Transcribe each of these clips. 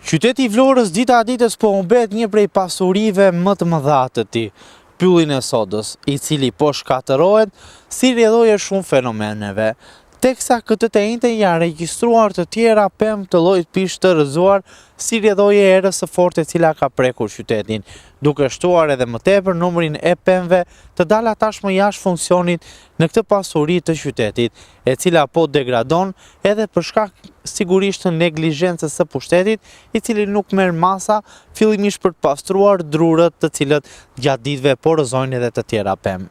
Qyteti i Vlorës dita a ditës po humbet një prej pasurive më të mëdha të tij, Pylli i Sodës, i cili po shkatërohet si rrjedhojë shumë fenomeneve, teksa këtë të njëjtën janë regjistruar të tjera pemë të llojit pish të rrëzuar si rrjedhojë e erës së fortë e cila ka prekur qytetin, duke shtuar edhe më tepër numrin e pemëve të dalë tashmë jashtë funksionit në këtë pasuri të qytetit, e cila po degradon edhe për shkak sigurisht të neglizhencës së pushtetit, i cili nuk merr masa fillimisht për të pastruar drurët të cilët gjatë ditëve po rrëzojnë edhe të tjera pemë.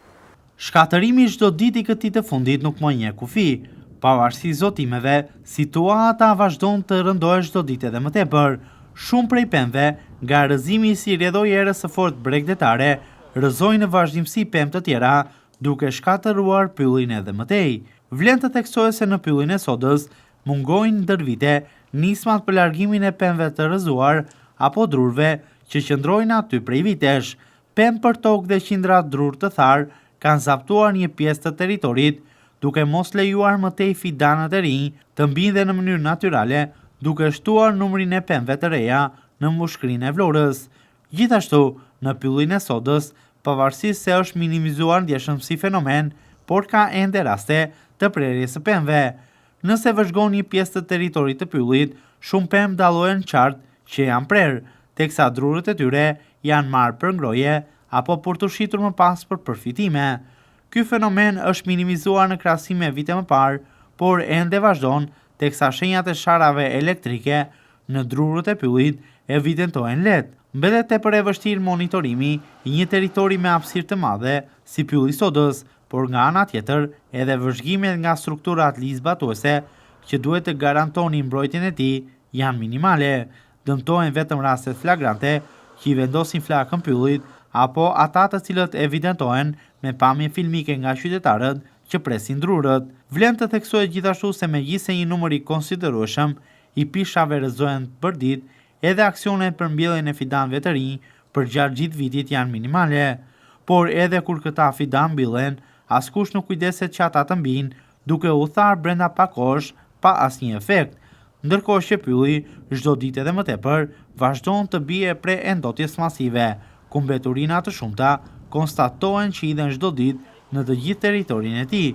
Shkatërimi çdo ditë i këtij të fundit nuk më njeh kufi. Pavarësisht zotimeve, situata vazhdon të rëndohet çdo ditë edhe më tepër. Shumë prej pemëve, nga rrëzimi si rrjedhojë erës së fortë bregdetare, rrëzojnë në vazhdimsi pemë të tjera, duke shkatëruar pyllin edhe më tej. Vlen të theksohet se në Pyllin e Sodës mungojnë ndër vite nismat për largimin e pemëve të rrëzuar apo drurve që qëndrojnë aty prej vitesh. Pemë për tokë dhe qindra drurë të tharë kanë zaptuar një pjesë të territorit, duke mos lejuar më tej fidanët e rinj të mbijnë në mënyrë natyrale, duke shtuar numrin e pemëve të reja në mushkrinë e Vlorës. Gjithashtu, në Pyllin e Sodës, pavarësisht se është minimizuar ndjeshëm si fenomen, por ka ende raste të prerjes së pemëve. Nëse vëzhgon një pjesë të territorit të pyllit, shumë pemë dallohen qartë që janë prerë, teksa drurët e tyre janë marrë për ngroje apo për të shitur më pas për përfitime. Ky fenomen është minimizuar në krahasim me vite më parë, por ende vazhdon, teksa shenjat e sharave elektrike në drurët e pyllit evidentojnë lehtë. Mbetet tepër e vështirë monitorimi i një territori me hapësirë të madhe si Pylli i Sodës, por nga ana tjetër edhe vëzhgimet nga strukturat ligjzbatuese që duhet të garantonin mbrojtjen e tij janë minimale. Dëmtohen vetëm rastet flagrante që i vendosin flakën pyllit apo ata të cilët evidentohen me pamje filmike nga qytetarët që presin drurët. Vlen të theksohet gjithashtu se megjithëse një numër i konsiderueshëm i pishave rrëzohen për ditë, edhe aksionet për mbjelljen e fidanëve të rinj për gjatë gjithë vitit janë minimale. Por edhe kur këta fidan mbillen, askush nuk kujdeset që ata të mbijnë, duke u tharë brenda pak kohësh pa asnjë efekt. Ndërkohë që pylli çdo ditë edhe më tepër vazhdon të bie pre endotjes masive, ku mbeturina të shumta konstatohen që hidhen çdo ditë në të gjithë territorin e tij.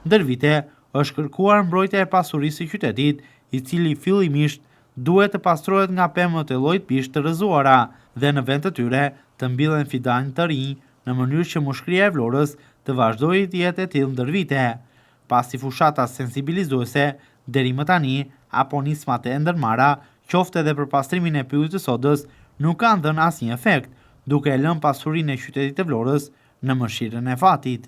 Ndër vite është kërkuar mbrojtja e pasurisë së qytetit, i cili fillimisht duhet të pastrohet nga pemët e llojit pish të rrëzuara dhe në vend të tyre të mbillen fidanë të rinj në mënyrë që mushkëria e Vlorës të vazhdojë të jetë e tillë ndër vite. Pasi fushata sensibilizuese deri më tani apo nismat e ndërmarra, qoftë edhe për pastrimin e Pyllit të Sodës, nuk kanë dhënë asnjë efekt, duke lënë pasurinë e qytetit të Vlorës në mëshirën e fatit.